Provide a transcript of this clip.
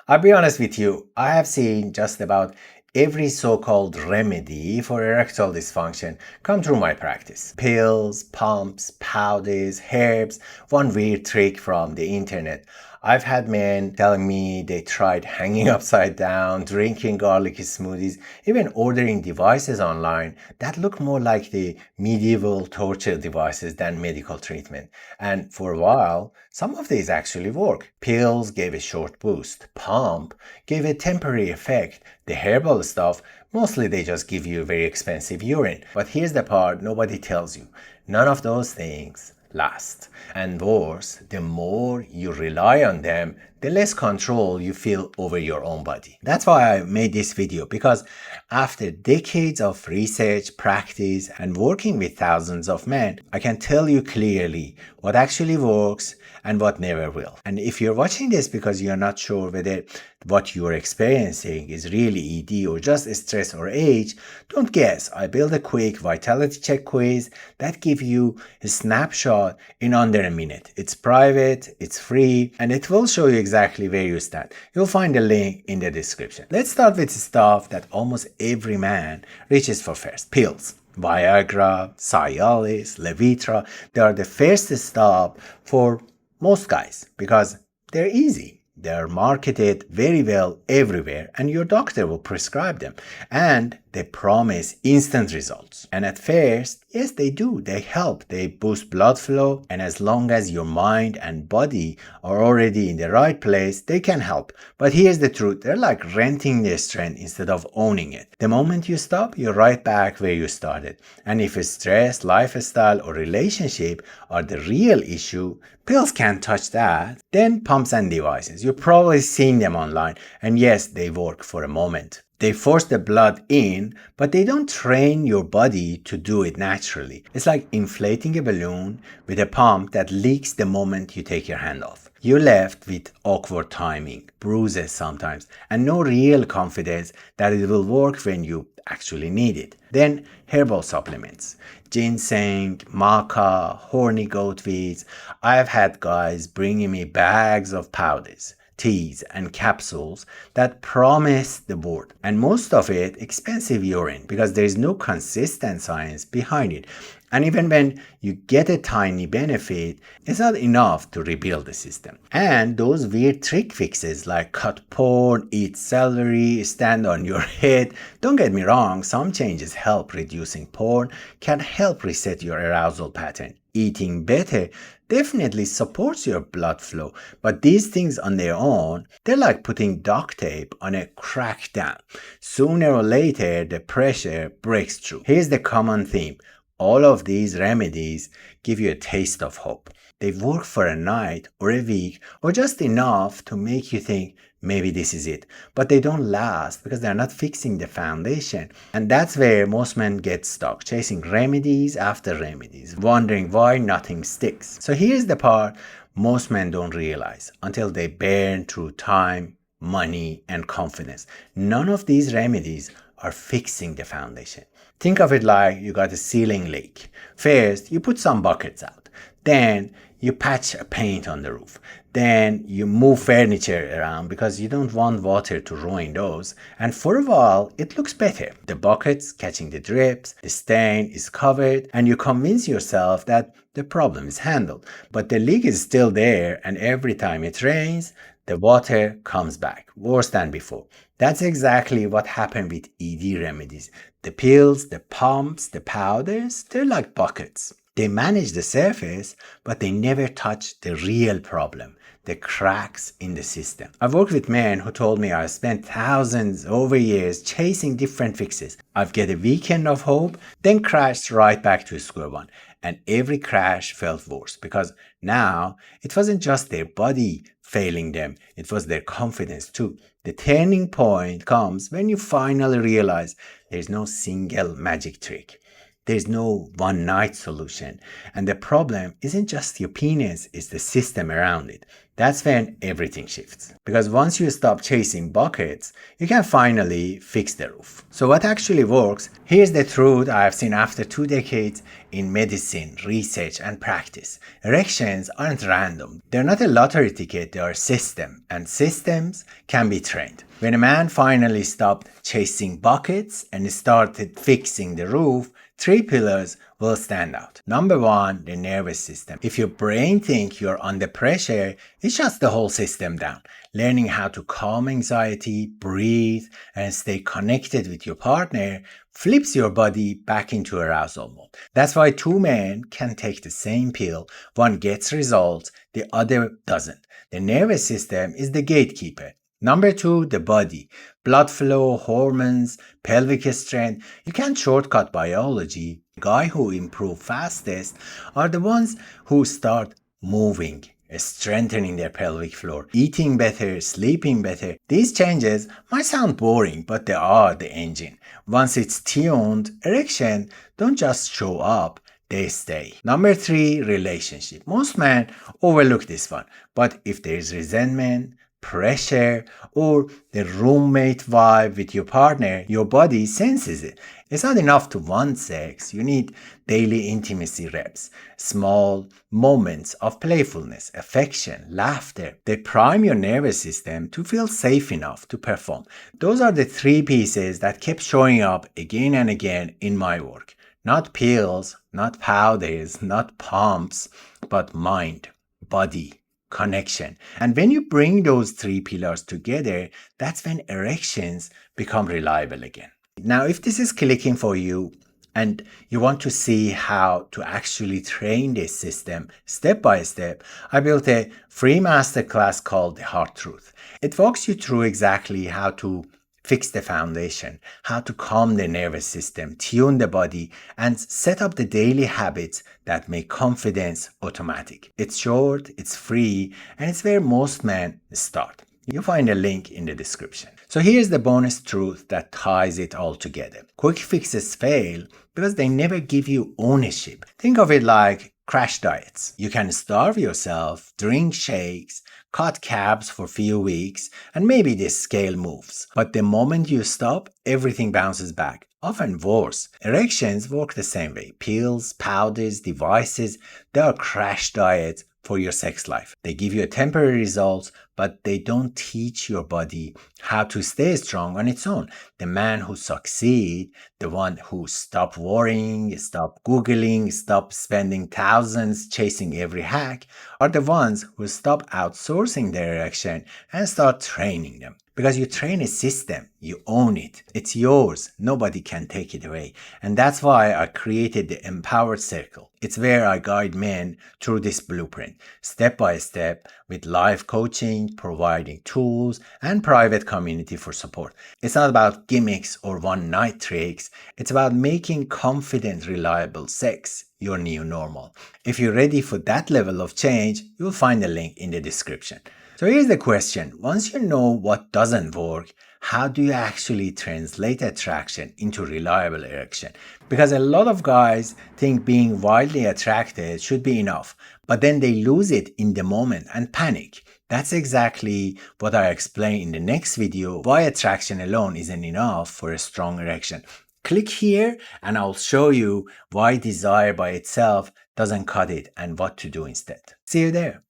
I'll be honest with you, I have seen just about every so-called remedy for erectile dysfunction come through my practice. Pills, pumps, powders, herbs, one weird trick from the internet. I've had men telling me they tried hanging upside down, drinking garlic smoothies, even ordering devices online that look more like the medieval torture devices than medical treatment. And for a while, some of these actually work. Pills gave a short boost. Pump gave a temporary effect. The herbal stuff, mostly they just give you very expensive urine. But here's the part nobody tells you. None of those things last. And worse, the more you rely on them, the less control you feel over your own body. That's why I made this video, because after decades of research, practice, and working with thousands of men, I can tell you clearly what actually works and what never will. And if you're watching this because you're not sure whether what you're experiencing is really ED or just stress or age, don't guess. I built a quick vitality check quiz that gives you a snapshot in under a minute. It's private, it's free, and it will show you exactly where you stand. You'll find a link in the description. Let's start with stuff that almost every man reaches for first. Pills. Viagra, Cialis, Levitra, they are the first stop for most guys because they're easy. They're marketed very well everywhere and your doctor will prescribe them. And they promise instant results. And at first, yes, they do. They help. They boost blood flow. And as long as your mind and body are already in the right place, they can help. But here's the truth. They're like renting their strength instead of owning it. The moment you stop, you're right back where you started. And if stress, lifestyle, or relationship are the real issue, pills can't touch that. Then pumps and devices. You've probably seen them online. And yes, they work for a moment. They force the blood in, but they don't train your body to do it naturally. It's like inflating a balloon with a pump that leaks the moment you take your hand off. You're left with awkward timing, bruises sometimes, and no real confidence that it will work when you actually need it. Then herbal supplements. Ginseng, maca, horny goat weeds. I've had guys bringing me bags of powders, teas, and capsules that promise the world, and most of it expensive urine because there is no consistent science behind it. And even when you get a tiny benefit, it's not enough to rebuild the system. And those weird trick fixes like cut porn, eat celery, stand on your head, don't get me wrong, some changes help. Reducing porn can help reset your arousal pattern. Eating better definitely supports your blood flow, but these things on their own, they're like putting duct tape on a cracked dam. Sooner or later, the pressure breaks through. Here's the common theme. All of these remedies give you a taste of hope. They work for a night or a week or just enough to make you think, maybe this is it. But they don't last because they're not fixing the foundation. And that's where most men get stuck, chasing remedies after remedies, wondering why nothing sticks. So here's the part most men don't realize until they burn through time, money, and confidence. None of these remedies are fixing the foundation. Think of it like you got a ceiling leak. First, you put some buckets out. Then you patch a paint on the roof. Then you move furniture around because you don't want water to ruin those. And for a while, it looks better. The buckets catching the drips, the stain is covered, and you convince yourself that the problem is handled. But the leak is still there, and every time it rains, the water comes back, worse than before. That's exactly what happened with ED remedies. The pills, the pumps, the powders, they're like buckets. They manage the surface, but they never touch the real problem, the cracks in the system. I've worked with men who told me I've spent thousands over years chasing different fixes. I've get a weekend of hope, then crashed right back to square one. And every crash felt worse because now it wasn't just their body failing them, it was their confidence too. The turning point comes when you finally realize there's no single magic trick. There's no one night solution. And the problem isn't just your penis, it's the system around it. That's when everything shifts. Because once you stop chasing buckets, you can finally fix the roof. So what actually works? Here's the truth I have seen after 2 decades in medicine, research, and practice. Erections aren't random. They're not a lottery ticket, they are a system. And systems can be trained. When a man finally stopped chasing buckets and started fixing the roof, 3 pillars will stand out. Number 1, the nervous system. If your brain thinks you're under pressure, it shuts the whole system down. Learning how to calm anxiety, breathe, and stay connected with your partner flips your body back into arousal mode. That's why 2 men can take the same pill. One gets results, the other doesn't. The nervous system is the gatekeeper. Number 2, the body. Blood flow, hormones, pelvic strength. You can't shortcut biology. The guys who improve fastest are the ones who start moving, strengthening their pelvic floor, eating better, sleeping better. These changes might sound boring, but they are the engine. Once it's tuned, erection don't just show up, they stay. Number 3, relationship. Most men overlook this one, but if there's resentment, pressure, or the roommate vibe with your partner, your body senses it. It's not enough to want sex. You need daily intimacy reps, small moments of playfulness, affection, laughter. They prime your nervous system to feel safe enough to perform. Those are the 3 pieces that kept showing up again and again in my work. Not pills, not powders, not pumps, but mind, body, connection. And when you bring those 3 pillars together, that's when erections become reliable again. Now, if this is clicking for you and you want to see how to actually train this system step by step, I built a free masterclass called The Hard Truth. It walks you through exactly how to fix the foundation, how to calm the nervous system, tune the body, and set up the daily habits that make confidence automatic. It's short, it's free, and it's where most men start. You'll find a link in the description. So here's the bonus truth that ties it all together. Quick fixes fail because they never give you ownership. Think of it like crash diets. You can starve yourself, drink shakes, cut carbs for a few weeks, and maybe the scale moves. But the moment you stop, everything bounces back. Often worse. Erections work the same way. Pills, powders, devices, they are crash diets for your sex life. They give you a temporary results, but they don't teach your body how to stay strong on its own. The man who succeeds, the one who stop worrying, stop Googling, stop spending thousands chasing every hack, are the ones who stop outsourcing their erection and start training them. Because you train a system, you own it. It's yours. Nobody can take it away. And that's why I created the Empowered Circle. It's where I guide men through this blueprint, step by step, with live coaching, providing tools, and private community for support. It's not about gimmicks or one-night tricks. It's about making confident, reliable sex your new normal. If you're ready for that level of change, you'll find the link in the description. So here's the question. Once you know what doesn't work, how do you actually translate attraction into reliable erection? Because a lot of guys think being wildly attracted should be enough, but then they lose it in the moment and panic. That's exactly what I explain in the next video, why attraction alone isn't enough for a strong erection. Click here and I'll show you why desire by itself doesn't cut it and what to do instead. See you there.